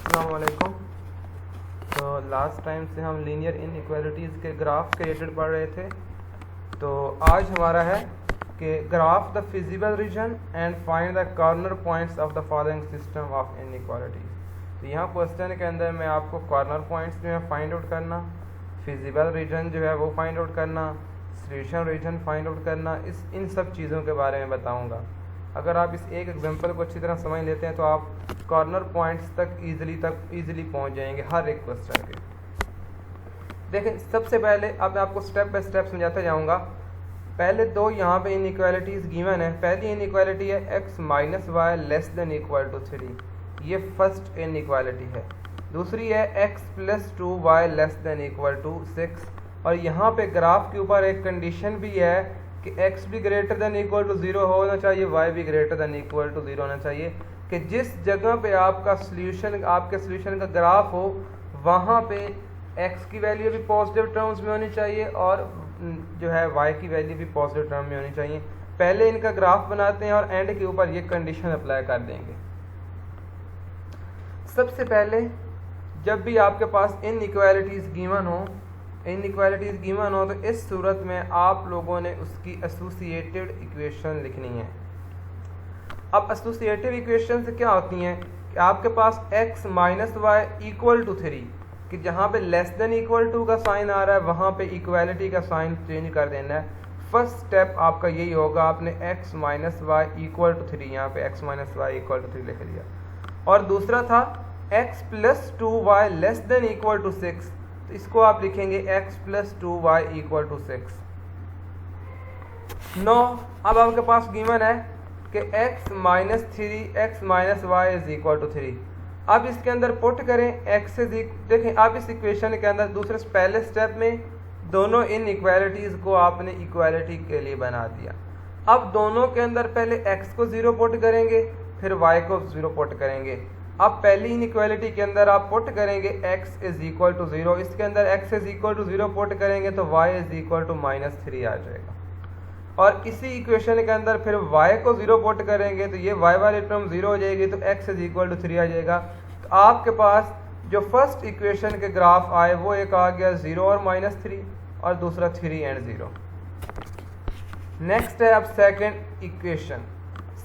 अस्सलाम वालेकुम। तो लास्ट टाइम से हम लीनियर इनइक्वालिटीज़ के ग्राफ क्रिएटेड पढ़ रहे थे। तो आज हमारा है कि graph the feasible reason and find the corner points of the following system of inequalities. तो यहाँ क्वेश्चन के अंदर मैं आपको कॉर्नर पॉइंट्स जो है फाइंड आउट करना, फिजिबल रीजन जो है वो फाइंड आउट करना, सॉल्यूशन रीजन फाइंड आउट करना, इन सब चीज़ों के बारे में बताऊँगा। अगर आप इस एक एग्जांपल को अच्छी तरह समझ लेते हैं तो आप कॉर्नर पॉइंट्स तक इजीली पहुंच जाएंगे हर एक क्वेश्चन के। देखें, सबसे पहले अब मैं आपको स्टेप बाय स्टेप समझाता जाऊंगा। पहले दो यहाँ पे इनइक्वालिटीज़ गिवन है। पहली इनइक्वालिटी है x minus y less than equal to 3, ये फर्स्ट इनइक्वालिटी है। दूसरी है x plus 2y less than equal to 6, और यहाँ पे ग्राफ के ऊपर एक कंडीशन भी है कि x भी ग्रेटर देन इक्वल टू 0 होना चाहिए, y भी ग्रेटर देन इक्वल टू 0 होना चाहिए, कि जिस जगह पे आपका सॉल्यूशन आपके सॉल्यूशन का ग्राफ हो वहाँ पे x की वैल्यू भी पॉजिटिव टर्म्स में होनी चाहिए और जो है y की वैल्यू भी पॉजिटिव टर्म में होनी चाहिए। पहले इनका ग्राफ बनाते हैं और एंड के ऊपर ये कंडीशन अप्लाई कर देंगे। सबसे पहले जब भी आपके पास इनइक्वालिटीज़ गिवन हो तो इस सूरत में आप लोगों ने उसकी एसोसिएटेड इक्वेशन लिखनी है। अब एसोसिएटिव इक्वेशन से क्या होती हैं कि आपके पास x minus y equal to 3, कि जहाँ पे लेस देन इक्वल टू का साइन आ रहा है वहाँ पे इक्वालिटी का साइन चेंज कर देना है। फर्स्ट स्टेप आपका यही होगा, आपने x minus y equal to 3, यहाँ पे x minus y equal to 3 लिख लिया। और दूसरा था x plus 2y less than equal to 6, तो इसको आप लिखेंगे x plus 2y equal to 6। No, अब आपके पास गिवन है कि x minus 3 x minus y is equal to 3। अब इसके अंदर पुट करें x इज, देखें अब इस इक्वेशन के अंदर दूसरे पहले स्टेप में दोनों इन इक्वालिटीज़ को आपने इक्वालिटी के लिए बना दिया। अब दोनों के अंदर पहले x को 0 पुट करेंगे, फिर y को 0 पुट करेंगे। अब पहली इनइक्वालिटी के अंदर आप पुट करेंगे x इज इक्वल टू 0, इसके अंदर x is equal to 0 put करेंगे तो y is equal to minus 3 आ जाएगा। और इसी इक्वेशन के अंदर फिर y को 0 पुट करेंगे तो ये y वाली टर्म 0 हो जाएगी, तो x इज इक्वल टू 3 आ जाएगा। तो आपके पास जो फर्स्ट इक्वेशन के ग्राफ आए वो एक आ गया 0 और माइनस 3, और दूसरा 3 एंड 0। नेक्स्ट है अब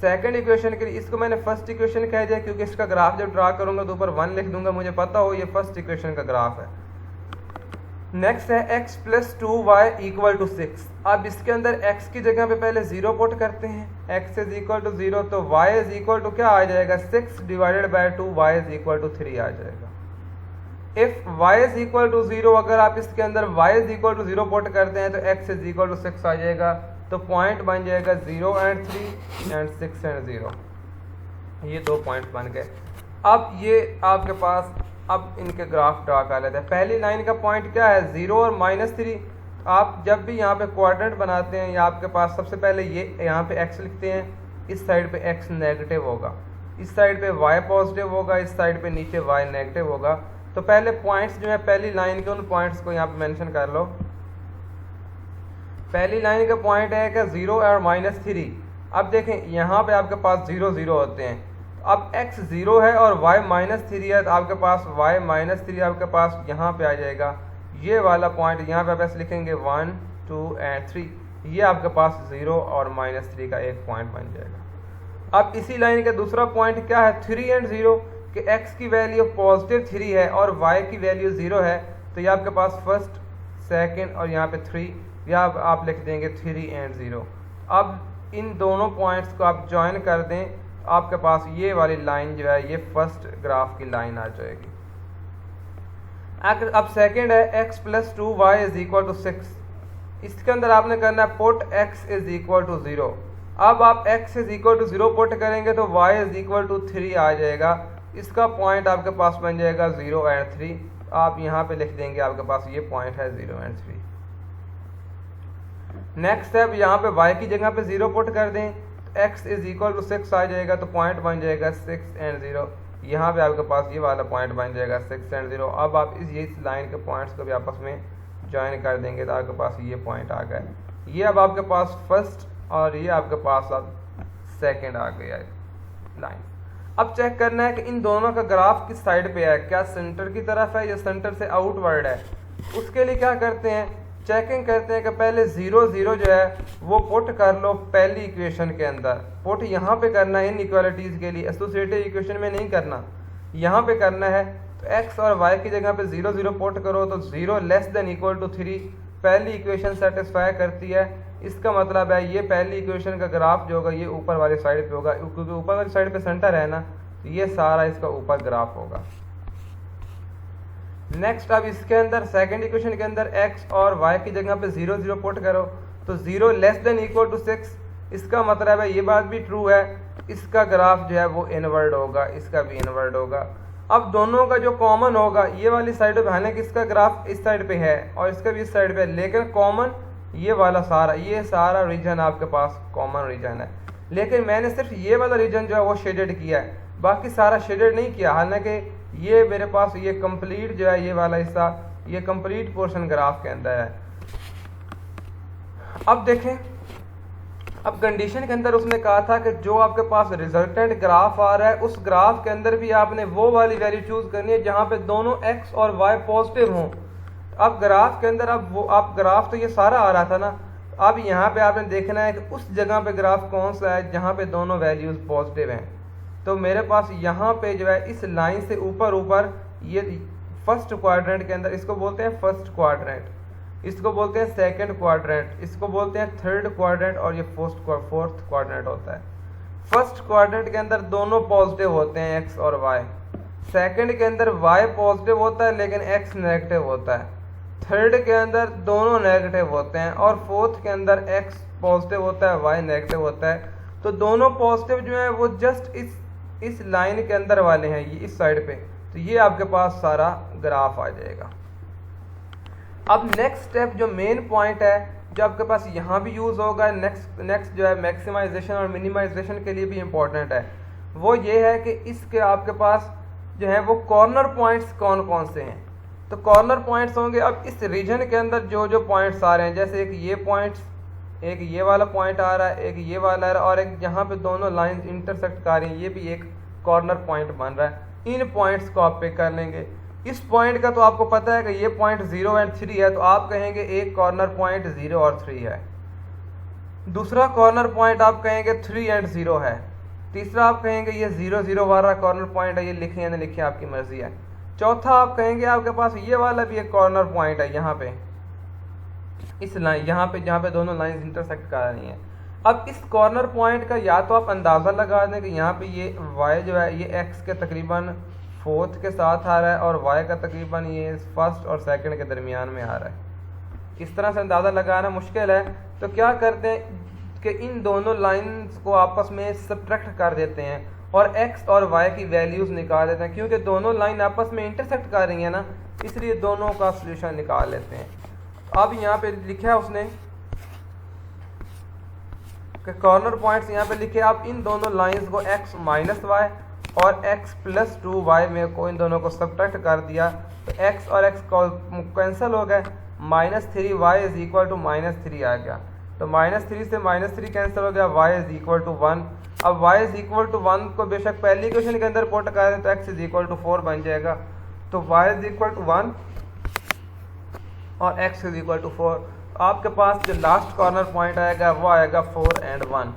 सेकंड इक्वेशन के लिए, इसको मैंने फर्स्ट इक्वेशन कह दिया क्योंकि इसका ग्राफ जब ड्रा करूंगा तो ऊपर 1 लिख दूंगा, मुझे पता हो ये फर्स्ट इक्वेशन का ग्राफ है। नेक्स्ट है x plus 2y equal to 6। अब इसके अंदर x की जगह पे पहले 0 पुट करते हैं, x इज इक्वल टू 0, तो y इज इक्वल टू क्या आ जाएगा, 6 divided by 2, y is equal to 3 आ जाएगा। If y is equal to 0, अगर आप इसके अंदर y is equal to 0 put करते हैं तो x इज इक्वल टू 6 आ जाएगा, तो पॉइंट बन जाएगा 0 एंड 3 एंड 6 एंड 0, ये दो पॉइंट्स बन गए। अब ये आपके पास अब इनके ग्राफ ड्रा कर लेते हैं। पहली लाइन का पॉइंट क्या है, 0 और माइनस 3। आप जब भी यहाँ पे क्वाड्रेंट बनाते हैं या आपके पास सबसे पहले ये यहाँ पे x लिखते हैं, इस साइड पे x नेगेटिव होगा, इस साइड पे y पॉजिटिव होगा, इस साइड पे नीचे y नेगेटिव होगा। तो पहले पॉइंट्स जो है पहली लाइन के, उन पॉइंट्स को यहाँ पे मेंशन कर लो। पहली लाइन का पॉइंट है कि 0 और माइनस 3। अब देखें यहाँ पे आपके पास 0 0 होते हैं, अब x 0 है और y माइनस 3 है, तो आपके पास y माइनस 3 आपके पास यहाँ पे आ जाएगा। ये वाला पॉइंट यहाँ पे आप ऐसे लिखेंगे 1 2 एंड 3, ये आपके पास 0 और माइनस 3 का एक पॉइंट बन जाएगा। अब इसी लाइन का दूसरा पॉइंट क्या है, 3 एंड 0, कि x की वैल्यू पॉजिटिव 3 है और y की वैल्यू 0 है, तो ये आपके पास फर्स्ट सेकेंड और यहाँ पे 3, या आप लिख देंगे 3 एंड 0। अब इन दोनों पॉइंट्स को आप ज्वाइन कर दें, आपके पास ये वाली लाइन जो है ये फर्स्ट ग्राफ की लाइन आ जाएगी। अब सेकंड है x plus 2y is equal to 6, इसके अंदर आपने करना है put x is equal to 0। अब आप x is equal to 0 put करेंगे तो y इज इक्वल टू 3 आ जाएगा, इसका पॉइंट आपके पास बन जाएगा 0 एंड 3, आप यहाँ पे लिख देंगे, आपके पास ये पॉइंट है 0 एंड 3। नेक्स्ट स्टेप, यहाँ पे y की जगह पे 0 पुट कर दें, x इज इक्वल टू 6 आ जाएगा, तो पॉइंट बन जाएगा 6 एंड 0, यहाँ पे आपके पास ये वाला पॉइंट बन जाएगा 6 एंड 0। अब आप इस लाइन के पॉइंट्स को भी आपस में ज्वाइन कर देंगे तो आपके पास ये पॉइंट आ गया। ये अब आपके पास फर्स्ट और ये आपके पास अब सेकंड आ गया लाइन। अब चेक करना है कि इन दोनों का ग्राफ किस साइड पे है, क्या सेंटर की तरफ है या सेंटर से आउटवर्ड है। उसके लिए क्या करते हैं, चेकिंग करते हैं कि पहले 0 0 जो है वो पुट कर लो पहली इक्वेशन के अंदर। पुट यहाँ पे करना है इनइक्वालिटीज़ के लिए, एसोसिएटिव इक्वेशन में नहीं करना, यहाँ पे करना है। तो x और y की जगह पे 0 0 पुट करो तो 0 लेस देन इक्वल टू 3 पहली इक्वेशन सेटिस्फाई करती है। इसका मतलब है ये पहली इक्वेशन का ग्राफ जो होगा ये ऊपर वाली साइड पे होगा, क्योंकि ऊपर वाली साइड पे सेंटर है ना, तो ये सारा इसका ऊपर ग्राफ होगा। नेक्स्ट अब इसके अंदर सेकंड इक्वेशन के अंदर x और y की जगह पे 0 0 पुट करो तो 0 लेस देन इक्वल टू 6। इसका मतलब है ये बात भी ट्रू है, इसका ग्राफ जो है वो इनवर्ड होगा, इसका भी इनवर्ड होगा। अब दोनों का जो कॉमन होगा ये वाली साइड पे, हालांकि इसका ग्राफ इस साइड पे है और इसका भी इस साइड पे है, लेकिन कॉमन ये वाला सारा, ये सारा रीजन आपके पास कॉमन रीजन है। लेकिन मैंने सिर्फ ये वाला रीजन जो है वो शेडेड किया है, बाकी सारा शेडेड नहीं किया। हालांकि ये मेरे पास ये कंप्लीट जो है ये वाला हिस्सा, ये कंप्लीट पोर्शन ग्राफ के अंदर है। अब देखें, अब कंडीशन के अंदर उसने कहा था कि जो आपके पास रिजल्टेंट ग्राफ आ रहा है उस ग्राफ के अंदर भी आपने वो वाली वैल्यू चूज करनी है जहां पे दोनों x और y पॉजिटिव हों। अब ग्राफ के अंदर अब वो आप ग्राफ तो ये सारा आ रहा था ना, अब यहाँ पे आपने देखना है कि उस जगह पे ग्राफ कौन सा है जहाँ पे दोनों वैल्यूज पॉजिटिव हैं। तो मेरे पास यहाँ पे जो है इस लाइन से ऊपर ऊपर ये फर्स्ट क्वाड्रेंट के अंदर, इसको बोलते हैं फर्स्ट क्वाड्रेंट, इसको बोलते हैं सेकंड क्वाड्रेंट, इसको बोलते हैं थर्ड क्वाड्रेंट और ये फोर्थ क्वाड्रेंट होता है। फर्स्ट क्वाड्रेंट के अंदर दोनों पॉजिटिव होते हैं x और y, सेकंड के अंदर y पॉजिटिव होता है लेकिन x नेगेटिव होता है, थर्ड के अंदर दोनों नेगेटिव होते हैं और फोर्थ के अंदर x पॉजिटिव होता है y नेगेटिव होता है। तो दोनों पॉजिटिव जो है वो जस्ट इस लाइन के अंदर वाले हैं, ये इस साइड पे, तो ये आपके पास सारा ग्राफ आ जाएगा। अब नेक्स्ट स्टेप जो मेन पॉइंट है जो आपके पास यहाँ भी यूज़ होगा, नेक्स्ट जो है मैक्सिमाइजेशन और मिनिमाइजेशन के लिए भी इम्पोर्टेंट है, वो ये है कि इसके आपके पास जो है वो कॉर्नर पॉइंट्स कौन कौन से हैं। तो कॉर्नर पॉइंट्स होंगे, अब इस रीजन के अंदर जो जो पॉइंट्स आ रहे हैं, जैसे एक ये पॉइंट्स, एक ये वाला पॉइंट आ रहा है, एक ये वाला आ रहा है और एक जहाँ पे दोनों लाइंस इंटरसेक्ट कर रही हैं, ये भी एक कॉर्नर पॉइंट बन रहा है। इन पॉइंट्स को आप पिक कर लेंगे। इस पॉइंट का तो आपको पता है कि ये पॉइंट 0 और 3 है, तो आप कहेंगे एक कॉर्नर पॉइंट 0 और 3 है, दूसरा कॉर्नर पॉइंट आप कहेंगे 3 और 0 है, तीसरा आप कहेंगे ये 0 0 वाला कॉर्नर पॉइंट है, ये लिखें या नहीं लिखें आपकी मर्जी है। चौथा आप कहेंगे आपके पास ये वाला भी एक कॉर्नर पॉइंट है, यहाँ पे इस लाइन, यहाँ पे जहाँ पे दोनों लाइंस इंटरसेक्ट कर रही हैं। अब इस कॉर्नर पॉइंट का या तो आप अंदाज़ा लगा दें कि यहाँ पे ये y जो है ये x के तकरीबन फोर्थ के साथ आ रहा है और y का तकरीबन ये फर्स्ट और सेकंड के दरमियान में आ रहा है। इस तरह से अंदाज़ा लगाना मुश्किल है, तो क्या करते हैं कि इन दोनों लाइंस को आपस में सब्ट्रैक्ट कर देते हैं और x और y की वैल्यूज़ निकाल देते हैं, क्योंकि दोनों लाइन आपस में इंटरसेक्ट कर रही है ना, इसलिए दोनों का सोल्यूशन निकाल लेते हैं। अब यहाँ पे लिखा है उसने कि कॉर्नर पॉइंट्स यहाँ पे लिखे, आप इन दोनों लाइंस को x माइनस वाई और x प्लस 2y में को इन दोनों को सब्ट्रैक्ट कर दिया, तो x और x कैंसिल हो गए, -3y इज इक्वल टू -3 आ गया, तो -3 से -3 कैंसिल हो गया, y इज इक्वल टू 1। अब y इज इक्वल टू 1 को बेशक पहली इक्वेशन के अंदर पुट करें तो x इज इक्वल टू 4 बन जाएगा, तो y इज इक्वल टू 1 और x इज इक्वल टू 4। आपके पास जो लास्ट कॉर्नर पॉइंट आएगा वो आएगा 4 और 1।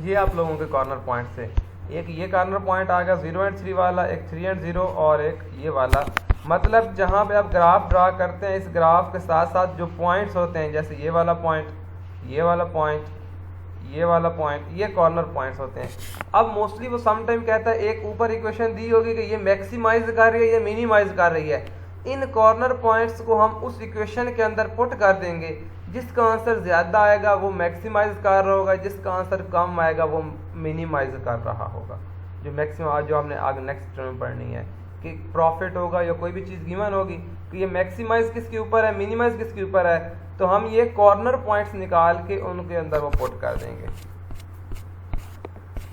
ये आप लोगों के कॉर्नर पॉइंट से एक ये कॉर्नर पॉइंट आ गया 0 और 3 वाला, एक 3 और 0 और एक ये वाला। मतलब जहाँ पे आप ग्राफ ड्रा करते हैं, इस ग्राफ के साथ साथ जो पॉइंट्स होते हैं, जैसे ये वाला पॉइंट, ये वाला पॉइंट, ये वाला पॉइंट, ये कॉर्नर पॉइंट्स होते हैं। अब मोस्टली वो सम टाइम कहता है एक ऊपर इक्वेशन दी होगी कि ये मैक्सिमाइज कर रही है, ये मिनिमाइज कर रही है। इन कॉर्नर पॉइंट्स को हम उस इक्वेशन के अंदर पुट कर देंगे, जिसका आंसर ज़्यादा आएगा वो मैक्सिमाइज कर रहा होगा, जिसका आंसर कम आएगा वो मिनिमाइज कर रहा होगा। जो मैक्सिमम जो आपने आगे नेक्स्ट टर्म पढ़नी है कि प्रॉफिट होगा या कोई भी चीज़ गिवन होगी कि ये मैक्सिमाइज किसके ऊपर है, मिनिमाइज किसके ऊपर है, तो हम ये कॉर्नर पॉइंट्स निकाल के उनके अंदर वो पुट कर देंगे।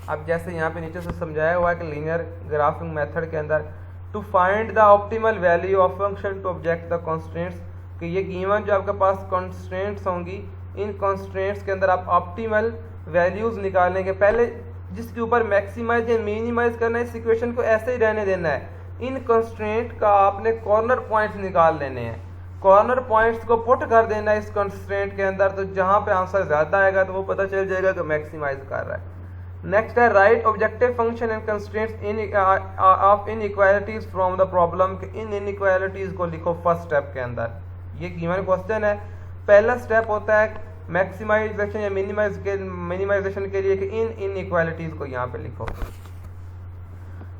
अब जैसे यहाँ पे नीचे से समझाया हुआ है कि लीनियर ग्राफिंग मेथड के अंदर to find the optimal value of function to object the constants, कि ये गिवन जो आपके पास कॉन्स्टेंट्स होंगी, इन कॉन्स्टेंट्स के अंदर आप ऑप्टिमल वैल्यूज़ निकालेंगे। पहले जिसके ऊपर मैक्सिमाइज या मिनिमाइज करना है, इस इक्वेशन को ऐसे ही रहने देना है। इन कंस्ट्रेंट का आपने कॉर्नर पॉइंट्स निकाल लेने हैं, कॉर्नर पॉइंट्स को पुट कर देना है इस कंस्ट्रेंट के अंदर, तो जहां पे आंसर ज्यादा आएगा तो वो पता चल जाएगा कि मैक्सिमाइज कर रहा है। नेक्स्ट है right objective function and constraints in of inequalities from the problem. In inequalities को लिखो फर्स्ट स्टेप के अंदर। ये गिवन क्वेश्चन है। पहला स्टेप होता है मैक्सिमाइजेशन या मिनिमाइजेशन के लिए कि इन इनइक्वालिटीज को यहाँ पे लिखो।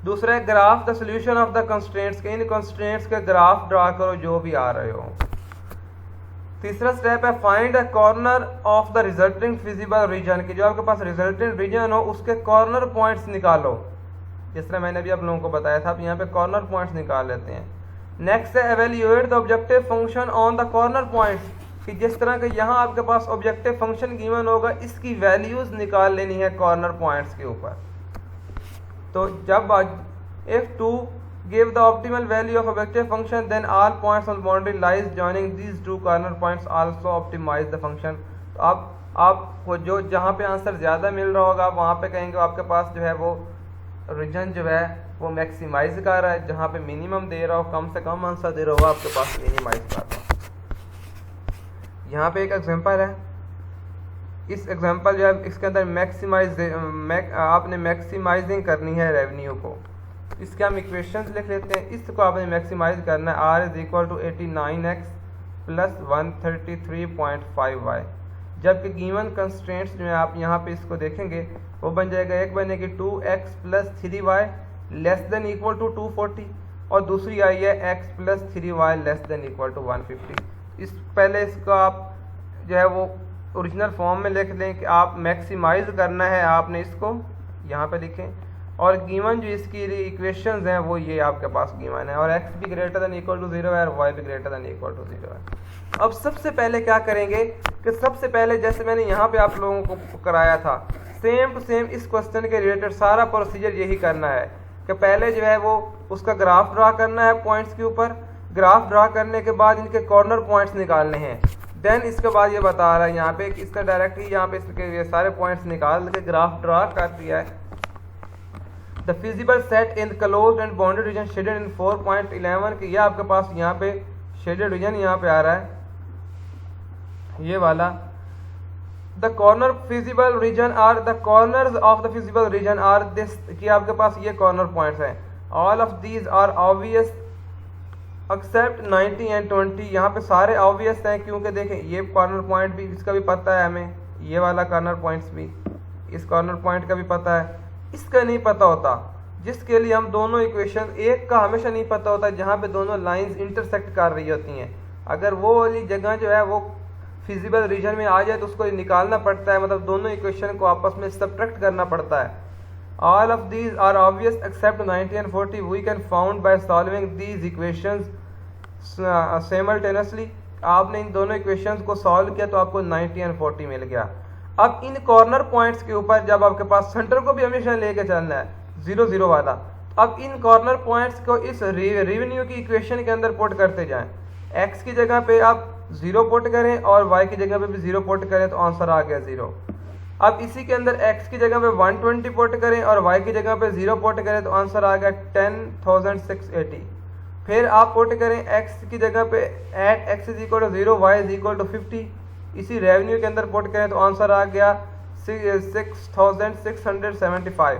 दूसरा है graph the solution of the constraints, in constraints के ग्राफ ड्रा करो जो भी आ रहे हो। तीसरा स्टेप है find the corner of the resulting feasible region, कि जो आपके पास रिजल्टिंग रीजन हो उसके कॉर्नर पॉइंट्स निकालो, जिस तरह मैंने भी आप लोगों को बताया था। आप यहाँ पे कॉर्नर पॉइंट्स निकाल लेते हैं। नेक्स्ट है evaluate the objective function on the corner points, कि जिस तरह के यहाँ आपके पास ऑब्जेक्टिव फंक्शन गिवन होगा इसकी वैल्यूज निकाल लेनी है कॉर्नर पॉइंट्स के ऊपर। तो जब if two give the optimal value of objective function then all points on boundary lies joining these two corner points also optimize the function। तो आपको जो जहाँ पे आंसर ज़्यादा मिल रहा होगा वहाँ पे कहेंगे आपके पास जो है वो रीजन जो है वो मैक्सिमाइज कर रहा है, जहाँ पे मिनिमम दे रहा हो, कम से कम आंसर दे रहा होगा आपके पास मिनिमाइज कर रहा हो। यहाँ पे एक एग्जांपल है, इस एग्जांपल जो है इसके अंदर आपने मैक्सिमाइजिंग करनी है रेवेन्यू को। इसके हम इक्वेशंस लिख लेते हैं। इसको आपने मैक्सिमाइज करना है। r is equal to 89x plus 133.5y, जबकि गिवन कंस्ट्रेंट्स जो है आप यहाँ पे इसको देखेंगे वो बन जाएगा, एक बनेगी 2x plus 3y less than equal to 240 और दूसरी आई है x plus 3y less than equal to 150। इस पहले इसको आप जो है वो ओरिजिनल फॉर्म में लिख लें कि आप मैक्सिमाइज करना है, आपने इसको यहाँ पे लिखें। और गिवन जो इसकी इक्वेशंस हैं वो ये आपके पास गिवन है, और x भी ग्रेटर देन इक्वल टू 0 है और y भी ग्रेटर देन इक्वल टू 0 है। अब सबसे पहले क्या करेंगे कि सबसे पहले जैसे मैंने यहाँ पे आप लोगों को कराया था सेम टू सेम इस क्वेश्चन के रिलेटेड सारा प्रोसीजर यही करना है कि पहले जो है वो उसका ग्राफ ड्रा करना है पॉइंट्स के ऊपर। ग्राफ ड्रा करने के बाद इनके कॉर्नर पॉइंट्स निकालने हैं। देन इसके बाद ये बता रहा है यहाँ पे इसका डायरेक्टली यहाँ पे इसके सारे पॉइंट्स निकाल के ग्राफ ड्रा कर दिया है। The feasible set in closed and bounded region shaded in 4.11 कि ये आपके पास यहाँ पे शेडेड रीजन यहाँ पे आ रहा है ये वाला। The corner feasible region are the corners of the feasible region are this, कि आपके पास ये कॉर्नर पॉइंट्स हैं। All of these are obvious except 90 and 20, यहाँ पे सारे ऑब्वियस हैं क्योंकि देखें ये कॉर्नर पॉइंट भी इसका भी पता है हमें, ये वाला कॉर्नर पॉइंट्स भी, इस कॉर्नर पॉइंट का भी पता है, इसका नहीं पता होता, जिसके लिए हम दोनों इक्वेशन, एक का हमेशा नहीं पता होता जहाँ पे दोनों लाइंस इंटरसेक्ट कर रही होती हैं। अगर वो वाली जगह जो है वो फिजिबल रीजन में आ जाए तो उसको निकालना पड़ता है, मतलब दोनों इक्वेशन को आपस में सब्ट्रैक्ट करना पड़ता है। All of these are obvious except 90 and 40 we can found by solving these equations simultaneously. आपने इन दोनों इक्वेशंस को सॉल्व किया तो आपको 90 एंड 40 मिल गया। अब इन कॉर्नर पॉइंट्स के ऊपर जब आपके पास सेंटर को भी हमेशा लेके चलना है 0 0 वाला, अब इन कॉर्नर पॉइंट्स को इस रेवेन्यू की इक्वेशन के अंदर पुट करते जाएं। x की जगह पे आप 0 पुट करें और y की जगह पे भी 0 पुट करें तो आंसर आ गया 0। अब इसी के अंदर x की जगह पे 120 पुट करें और y की जगह पे 0 पुट करें तो आंसर आ गया 10,680। फिर आप पुट करें x की जगह पे at x is equal to 0 y is equal to 50, इसी रेवेन्यू के अंदर पुट करें तो आंसर आ गया 6,675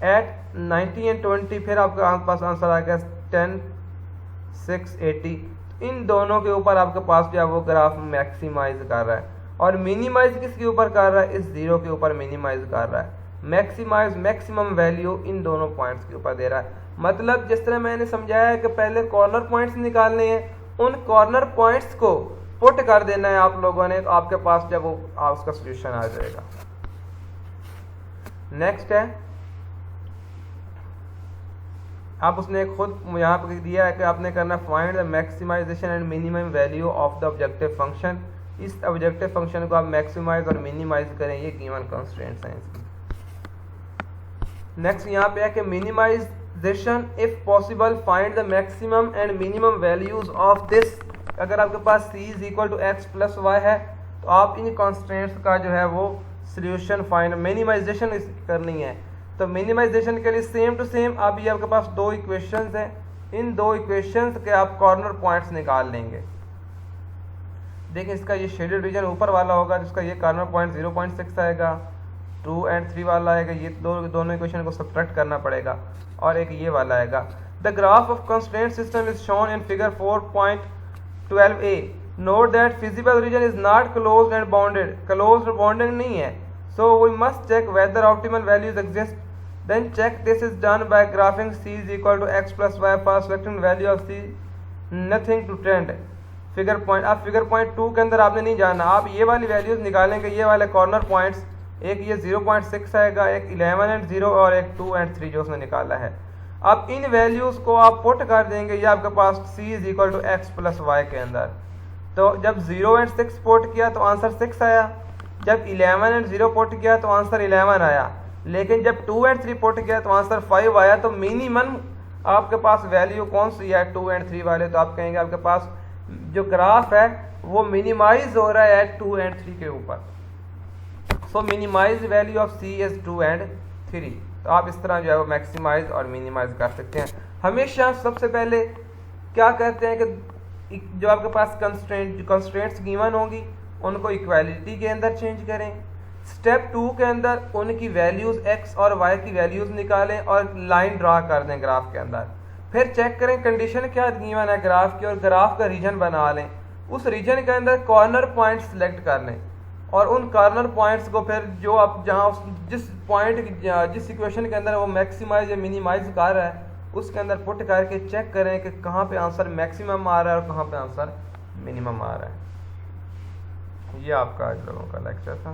एट 90 एंड 20, फिर आपके पास आंसर आ गया 10,680। इन दोनों के ऊपर आपके पास जो है वो ग्राफ मैक्सिमाइज कर रहा है, और मिनिमाइज किसके ऊपर कर रहा है, इस 0 के ऊपर मिनिमाइज कर रहा है। मैक्सिमाइज मैक्सिमम वैल्यू इन दोनों पॉइंट्स के ऊपर दे रहा है। मतलब जिस तरह मैंने समझाया है कि पहले कॉर्नर पॉइंट्स निकालने हैं, उन कॉर्नर पॉइंट्स को पुट कर देना है आप लोगों ने, तो आपके पास जब वो उसका सॉल्यूशन आ जाएगा। नेक्स्ट है आप उसने खुद यहाँ पर दिया है कि आपने करना find the maximisation and minimum value of the objective function. इस ऑब्जेक्टिव फंक्शन को आप मैक्सिमाइज और मिनिमाइज करें, ये गिवन कंस्ट्रेंट्स हैं इसकी। नेक्स्ट यहाँ पे है कि minimisation if possible find the maximum and minimum values of this. अगर आपके पास c is equal to x plus y है तो आप इन कॉन्स्टेंट्स का जो है वो सोल्यूशन फाइंड, मिनिमाइजेशन करनी है। तो मिनिमाइजेशन के लिए सेम टू सेम अब ये आपके पास दो इक्वेशंस हैं, इन दो इक्वेशंस के आप कॉर्नर पॉइंट्स निकाल लेंगे। देखिए इसका ये शेडेड रीजन ऊपर वाला होगा जिसका ये कॉर्नर पॉइंट 0.6 आएगा, 2 और 3 वाला आएगा, ये दोनों इक्वेशन को सब्ट्रैक्ट करना पड़ेगा, और एक ये वाला आएगा। The graph of constraint system is shown in figure 4.12a। Note that feasible region is not closed and bounded, closed और बाउंडेड नहीं है, so we must check whether optimal values exist. Then check this is done by graphing c is equal to x plus y for selecting value of c nothing to trend। Figure point, अब figure point 2 के अंदर आपने नहीं जाना, आप ये वाली values निकालेंगे, ये वाले कॉर्नर पॉइंट्स, एक ये 0.6 आएगा, एक 11 और 0 और एक 2 और 3 जो उसने निकाला है। अब इन वैल्यूज को आप पुट कर देंगे, ये आपके पास c is equal to x plus y के अंदर। तो जब 0 और 6 पुट किया तो आंसर 6 आया, जब 11 और 0 पुट किया तो आंसर 11 आया, लेकिन जब 2 और 3 पुट किया तो आंसर 5 आया। तो मिनिमम आपके पास वैल्यू कौन सी है 2 और 3 वाले, तो आप कहेंगे आपके पास जो ग्राफ है वो मिनिमाइज हो रहा है 2 और 3 के ऊपर। So minimise value of c is 2 और 3। तो आप इस तरह जो है वो मैक्सिमाइज और मिनिमाइज कर सकते हैं। हमेशा सबसे पहले क्या करते हैं कि जो आपके पास कंस्ट्रेंट्स गिवन होंगी उनको इक्वालिटी के अंदर चेंज करें। स्टेप 2 के अंदर उनकी वैल्यूज x और y की वैल्यूज निकालें और लाइन ड्रा कर दें ग्राफ के अंदर। फिर चेक करें कंडीशन क्या गिवन है ग्राफ की, और ग्राफ का रीजन बना लें। उस रीजन के अंदर कॉर्नर पॉइंट सेलेक्ट कर लें, और उन कॉर्नर पॉइंट्स को फिर जो आप जहाँ जिस पॉइंट जिस इक्वेशन के अंदर वो मैक्सिमाइज या मिनिमाइज कर रहा है उसके अंदर पुट करके चेक करें कि कहाँ पे आंसर मैक्सिमम आ रहा है और कहाँ पे आंसर मिनिमम आ रहा है। ये आपका आज लोगों का लेक्चर था।